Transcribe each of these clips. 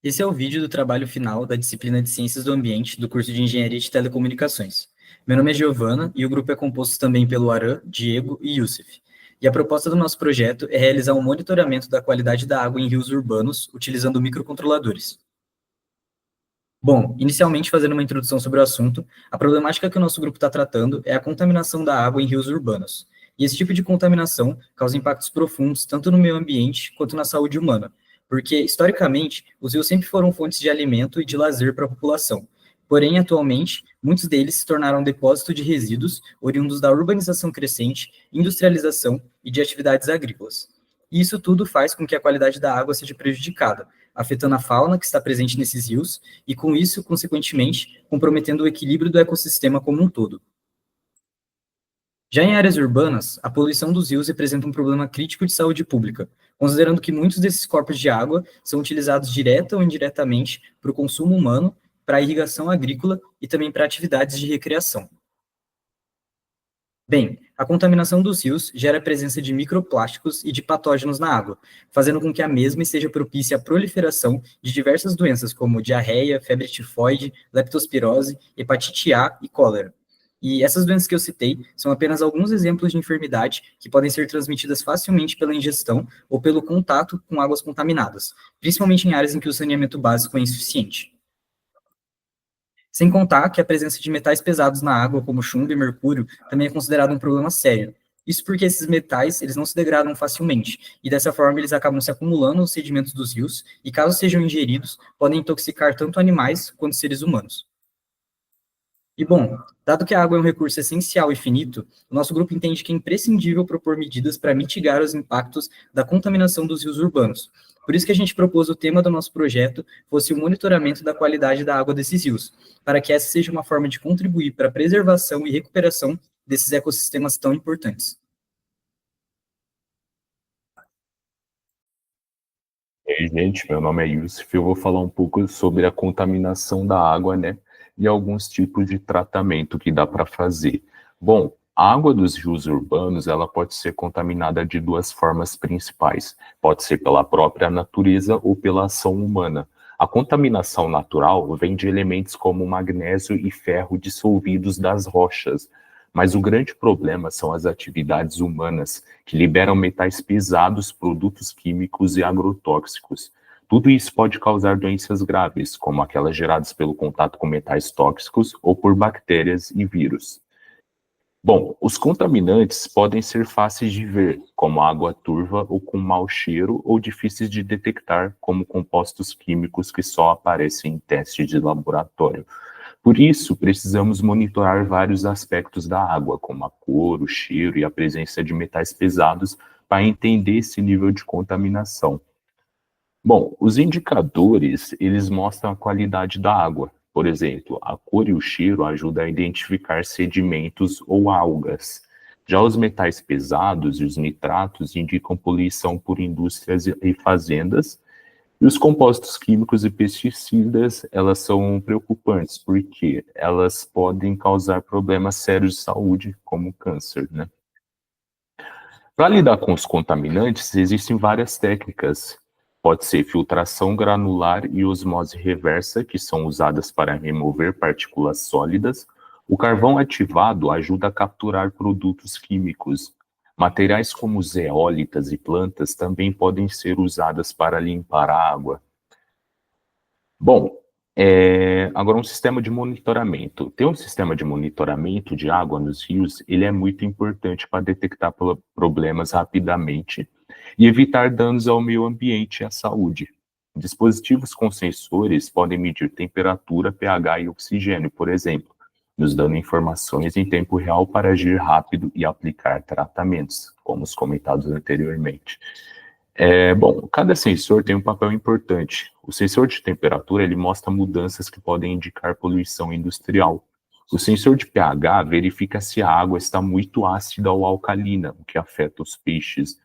Esse é o vídeo do trabalho final da disciplina de Ciências do Ambiente do curso de Engenharia de Telecomunicações. Meu nome é Giovana e o grupo é composto também pelo Aran, Diego e Youssef. E a proposta do nosso projeto é realizar um monitoramento da qualidade da água em rios urbanos utilizando microcontroladores. Bom, inicialmente fazendo uma introdução sobre o assunto, a problemática que o nosso grupo está tratando é a contaminação da água em rios urbanos. E esse tipo de contaminação causa impactos profundos tanto no meio ambiente quanto na saúde humana, porque, historicamente, os rios sempre foram fontes de alimento e de lazer para a população. Porém, atualmente, muitos deles se tornaram depósito de resíduos oriundos da urbanização crescente, industrialização e de atividades agrícolas. E isso tudo faz com que a qualidade da água seja prejudicada, afetando a fauna que está presente nesses rios e, com isso, consequentemente, comprometendo o equilíbrio do ecossistema como um todo. Já em áreas urbanas, a poluição dos rios representa um problema crítico de saúde pública, considerando que muitos desses corpos de água são utilizados direta ou indiretamente para o consumo humano, para a irrigação agrícola e também para atividades de recreação. Bem, a contaminação dos rios gera a presença de microplásticos e de patógenos na água, fazendo com que a mesma esteja propícia à proliferação de diversas doenças como diarreia, febre tifoide, leptospirose, hepatite A e cólera. E essas doenças que eu citei são apenas alguns exemplos de enfermidade que podem ser transmitidas facilmente pela ingestão ou pelo contato com águas contaminadas, principalmente em áreas em que o saneamento básico é insuficiente. Sem contar que a presença de metais pesados na água, como chumbo e mercúrio, também é considerado um problema sério. Isso porque esses metais, eles não se degradam facilmente, e dessa forma eles acabam se acumulando nos sedimentos dos rios, e caso sejam ingeridos, podem intoxicar tanto animais quanto seres humanos. E bom, dado que a água é um recurso essencial e finito, o nosso grupo entende que é imprescindível propor medidas para mitigar os impactos da contaminação dos rios urbanos. Por isso que a gente propôs o tema do nosso projeto fosse o monitoramento da qualidade da água desses rios, para que essa seja uma forma de contribuir para a preservação e recuperação desses ecossistemas tão importantes. E aí, gente, meu nome é Youssef, eu vou falar um pouco sobre a contaminação da água, né, e alguns tipos de tratamento que dá para fazer. Bom, a água dos rios urbanos, ela pode ser contaminada de duas formas principais. Pode ser pela própria natureza ou pela ação humana. A contaminação natural vem de elementos como magnésio e ferro dissolvidos das rochas, mas o grande problema são as atividades humanas, que liberam metais pesados, produtos químicos e agrotóxicos. Tudo isso pode causar doenças graves, como aquelas geradas pelo contato com metais tóxicos ou por bactérias e vírus. Bom, os contaminantes podem ser fáceis de ver, como água turva ou com mau cheiro, ou difíceis de detectar, como compostos químicos que só aparecem em testes de laboratório. Por isso, precisamos monitorar vários aspectos da água, como a cor, o cheiro e a presença de metais pesados, para entender esse nível de contaminação. Bom, os indicadores, eles mostram a qualidade da água. Por exemplo, a cor e o cheiro ajudam a identificar sedimentos ou algas. Já os metais pesados e os nitratos indicam poluição por indústrias e fazendas, e os compostos químicos e pesticidas, elas são preocupantes, porque elas podem causar problemas sérios de saúde, como câncer, né? Para lidar com os contaminantes, existem várias técnicas. Pode ser filtração granular e osmose reversa, que são usadas para remover partículas sólidas. O carvão ativado ajuda a capturar produtos químicos. Materiais como zeólitas e plantas também podem ser usadas para limpar a água. Bom, agora um sistema de monitoramento. Ter um sistema de monitoramento de água nos rios, ele é muito importante para detectar problemas rapidamente e evitar danos ao meio ambiente e à saúde. Dispositivos com sensores podem medir temperatura, pH e oxigênio, por exemplo, nos dando informações em tempo real para agir rápido e aplicar tratamentos, como os comentados anteriormente. Bom, cada sensor tem um papel importante. O sensor de temperatura, ele mostra mudanças que podem indicar poluição industrial. O sensor de pH verifica se a água está muito ácida ou alcalina, o que afeta os peixes.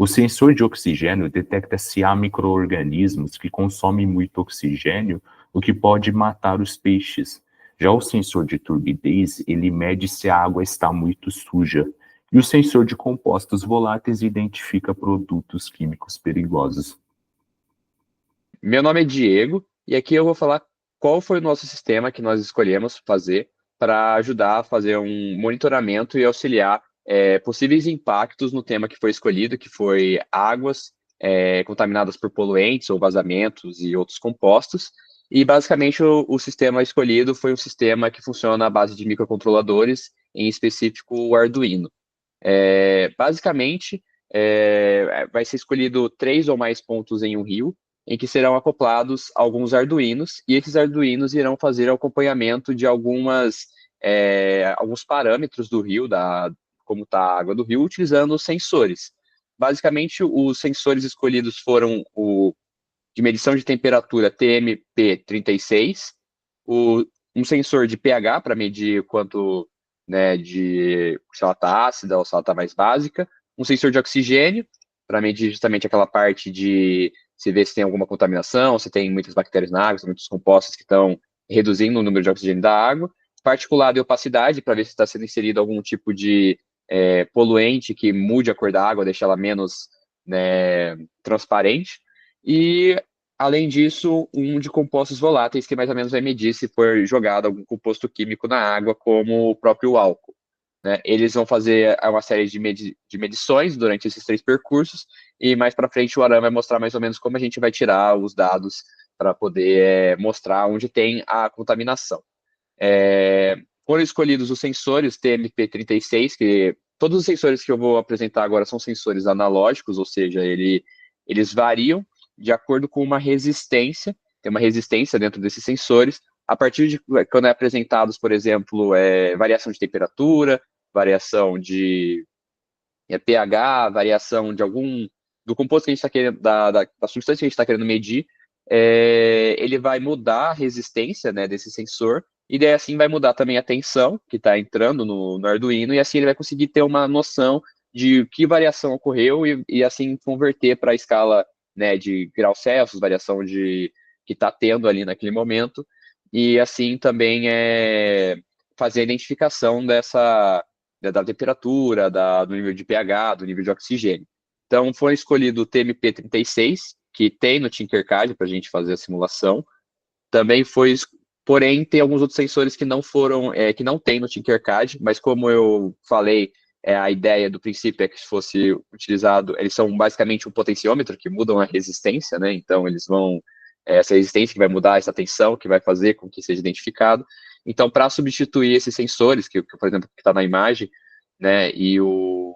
O sensor de oxigênio detecta se há micro-organismos que consomem muito oxigênio, o que pode matar os peixes. Já o sensor de turbidez, ele mede se a água está muito suja. E o sensor de compostos voláteis identifica produtos químicos perigosos. Meu nome é Diego e aqui eu vou falar qual foi o nosso sistema que nós escolhemos fazer para ajudar a fazer um monitoramento e auxiliar possíveis impactos no tema que foi escolhido, que foi águas contaminadas por poluentes ou vazamentos e outros compostos. E basicamente o sistema escolhido foi um sistema que funciona à base de microcontroladores, em específico o Arduino. Basicamente, vai ser escolhido 3 ou mais pontos em um rio, em que serão acoplados alguns arduinos, e esses arduinos irão fazer o acompanhamento de alguns parâmetros do rio, como está a água do rio, utilizando os sensores. Basicamente, os sensores escolhidos foram o de medição de temperatura TMP36, um sensor de pH para medir quanto, né, se ela está ácida ou se ela está mais básica, um sensor de oxigênio para medir justamente aquela parte de se ver se tem alguma contaminação, se tem muitas bactérias na água, muitos compostos que estão reduzindo o número de oxigênio da água, particulado e opacidade para ver se está sendo inserido algum tipo de poluente que mude a cor da água, deixe ela menos, né, transparente, e além disso, um de compostos voláteis, que mais ou menos vai medir se for jogado algum composto químico na água, como o próprio álcool. Né? Eles vão fazer uma série de medições durante esses 3 percursos, e mais para frente o Aram vai mostrar mais ou menos como a gente vai tirar os dados para poder mostrar onde tem a contaminação. Foram escolhidos os sensores TMP36, que todos os sensores que eu vou apresentar agora são sensores analógicos, ou seja, eles variam de acordo com uma resistência, tem uma resistência dentro desses sensores, a partir de quando é apresentados, por exemplo, variação de temperatura, variação de pH, variação de do composto que a gente está querendo, da substância que a gente está querendo medir, ele vai mudar a resistência, né, desse sensor, e daí assim vai mudar também a tensão que está entrando no Arduino, e assim ele vai conseguir ter uma noção de que variação ocorreu e assim converter para a escala, né, de graus Celsius, variação que está tendo ali naquele momento, e assim também fazer a identificação da temperatura, do nível de pH, do nível de oxigênio. Então, foi escolhido o TMP36, que tem no Tinkercad para a gente fazer a simulação. Também porém, tem alguns outros sensores que não foram, que não tem no Tinkercad, mas como eu falei, a ideia do princípio é que se fosse utilizado, eles são basicamente um potenciômetro que mudam a resistência, né? Então, eles vão, essa resistência que vai mudar, essa tensão que vai fazer com que seja identificado. Então, para substituir esses sensores, por exemplo, que está na imagem, né, e o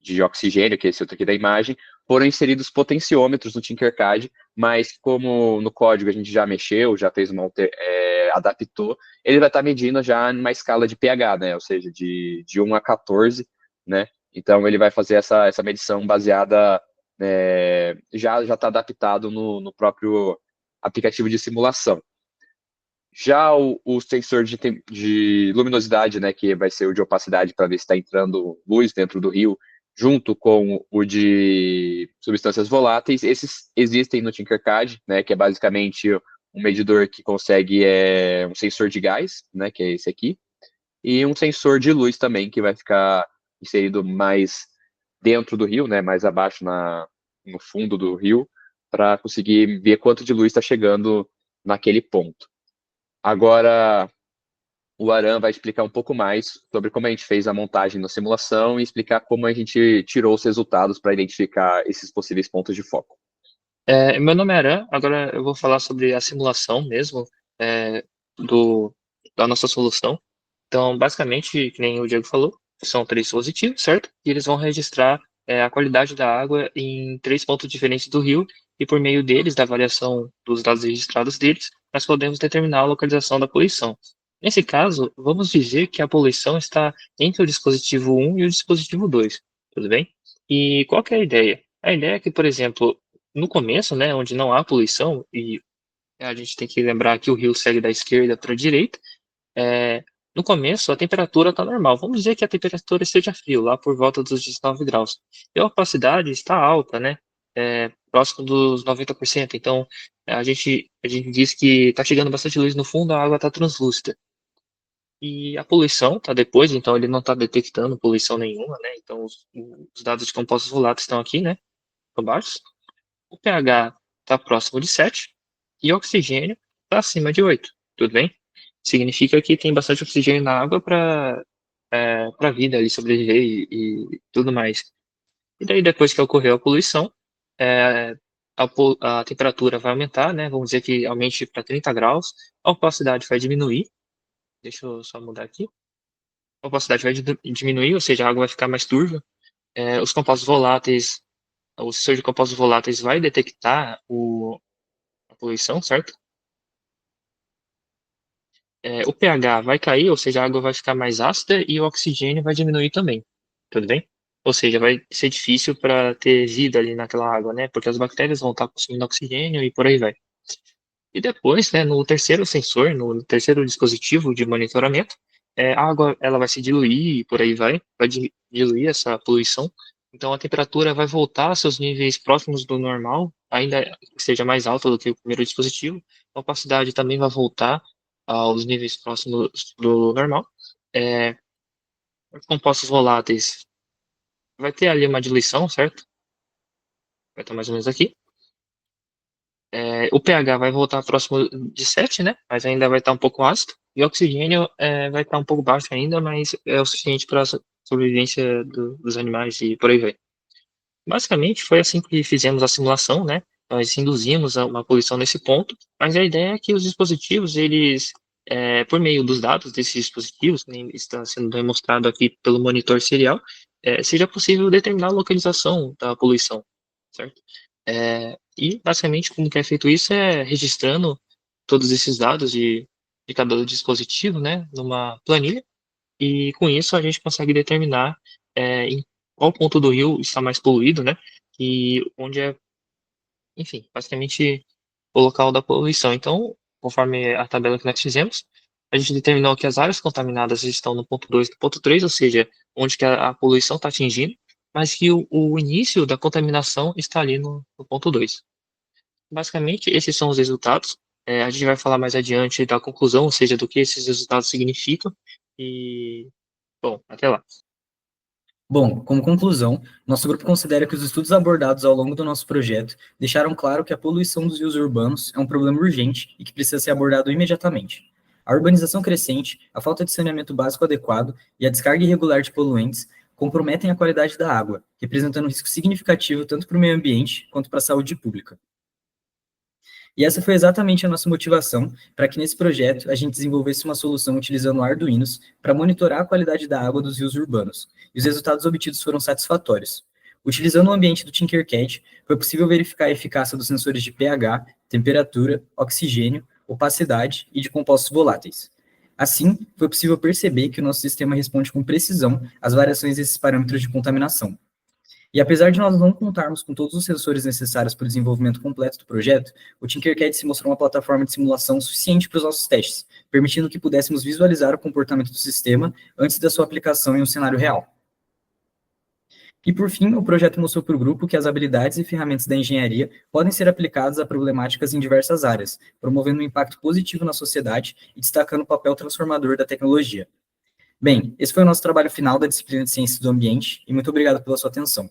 de oxigênio, que é esse outro aqui da imagem, foram inseridos potenciômetros no Tinkercad, mas como no código a gente já mexeu, já fez adaptou, ele vai estar medindo já numa escala de pH, né, ou seja, de 1 a 14, né, então ele vai fazer essa medição baseada, já está adaptado no próprio aplicativo de simulação. Já o sensor de luminosidade, né, que vai ser o de opacidade para ver se está entrando luz dentro do rio, junto com o de substâncias voláteis, esses existem no Tinkercad, né, que é basicamente um medidor que consegue um sensor de gás, né, que é esse aqui, e um sensor de luz também, que vai ficar inserido mais dentro do rio, né, mais abaixo no fundo do rio, para conseguir ver quanto de luz está chegando naquele ponto. Agora, o Aram vai explicar um pouco mais sobre como a gente fez a montagem na simulação e explicar como a gente tirou os resultados para identificar esses possíveis pontos de foco. Meu nome é Aran, agora eu vou falar sobre a simulação mesmo é, da nossa solução. Então, basicamente, que nem o Diego falou, são 3 dispositivos, certo? E eles vão registrar a qualidade da água em 3 pontos diferentes do rio, e por meio deles, da variação dos dados registrados deles, nós podemos determinar a localização da poluição. Nesse caso, vamos dizer que a poluição está entre o dispositivo 1 e o dispositivo 2, tudo bem? E qual que é a ideia? A ideia é que, por exemplo, no começo, né, onde não há poluição, e a gente tem que lembrar que o rio segue da esquerda para a direita, no começo a temperatura está normal. Vamos dizer que a temperatura esteja frio, lá por volta dos 19 graus. E a opacidade está alta, né, próximo dos 90%. Então, a gente diz que está chegando bastante luz no fundo, a água está translúcida. E a poluição está depois, então ele não está detectando poluição nenhuma, né? Então, os dados de compostos voláteis estão aqui, né, abaixo. O pH está próximo de 7 e oxigênio está acima de 8, tudo bem? Significa que tem bastante oxigênio na água para a vida ali sobreviver e tudo mais. E daí, depois que ocorreu a poluição, é, a temperatura vai aumentar, né? Vamos dizer que aumente para 30 graus, a opacidade vai diminuir. Deixa eu só mudar aqui. A opacidade vai diminuir, ou seja, a água vai ficar mais turva. Os compostos voláteis, o sensor de compostos voláteis vai detectar a poluição, certo? O pH vai cair, ou seja, a água vai ficar mais ácida e o oxigênio vai diminuir também, tudo bem? Ou seja, vai ser difícil para ter vida ali naquela água, né? Porque as bactérias vão estar consumindo oxigênio e por aí vai. E depois, né, no terceiro sensor, no terceiro dispositivo de monitoramento, a água ela vai se diluir e por aí vai diluir essa poluição. Então a temperatura vai voltar a seus níveis próximos do normal, ainda que seja mais alta do que o primeiro dispositivo. A opacidade também vai voltar aos níveis próximos do normal. Os compostos voláteis vai ter ali uma diluição, certo? Vai estar mais ou menos aqui. O pH vai voltar próximo de 7, né? Mas ainda vai estar um pouco ácido. E o oxigênio vai estar um pouco baixo ainda, mas é o suficiente para a sobrevivência dos animais e por aí vai. Basicamente, foi assim que fizemos a simulação, né? Nós induzimos uma poluição nesse ponto, mas a ideia é que os dispositivos, eles, por meio dos dados desses dispositivos, que está sendo demonstrado aqui pelo monitor serial, seja possível determinar a localização da poluição, certo? E, basicamente, como que é feito isso é registrando todos esses dados de cada dispositivo, né, numa planilha, e com isso a gente consegue determinar em qual ponto do rio está mais poluído, né, e onde enfim, basicamente o local da poluição. Então, conforme a tabela que nós fizemos, a gente determinou que as áreas contaminadas estão no ponto 2 e no ponto 3, ou seja, onde que a poluição está atingindo, mas que o início da contaminação está ali no ponto 2. Basicamente, esses são os resultados. A gente vai falar mais adiante da conclusão, ou seja, do que esses resultados significam. E, bom, até lá. Bom, como conclusão, nosso grupo considera que os estudos abordados ao longo do nosso projeto deixaram claro que a poluição dos rios urbanos é um problema urgente e que precisa ser abordado imediatamente. A urbanização crescente, a falta de saneamento básico adequado e a descarga irregular de poluentes comprometem a qualidade da água, representando um risco significativo tanto para o meio ambiente quanto para a saúde pública. E essa foi exatamente a nossa motivação para que nesse projeto a gente desenvolvesse uma solução utilizando Arduinos para monitorar a qualidade da água dos rios urbanos, e os resultados obtidos foram satisfatórios. Utilizando o ambiente do Tinkercad, foi possível verificar a eficácia dos sensores de pH, temperatura, oxigênio, opacidade e de compostos voláteis. Assim, foi possível perceber que o nosso sistema responde com precisão às variações desses parâmetros de contaminação. E apesar de nós não contarmos com todos os sensores necessários para o desenvolvimento completo do projeto, o Tinkercad se mostrou uma plataforma de simulação suficiente para os nossos testes, permitindo que pudéssemos visualizar o comportamento do sistema antes da sua aplicação em um cenário real. E por fim, o projeto mostrou para o grupo que as habilidades e ferramentas da engenharia podem ser aplicadas a problemáticas em diversas áreas, promovendo um impacto positivo na sociedade e destacando o papel transformador da tecnologia. Bem, esse foi o nosso trabalho final da disciplina de Ciências do Ambiente, e muito obrigado pela sua atenção.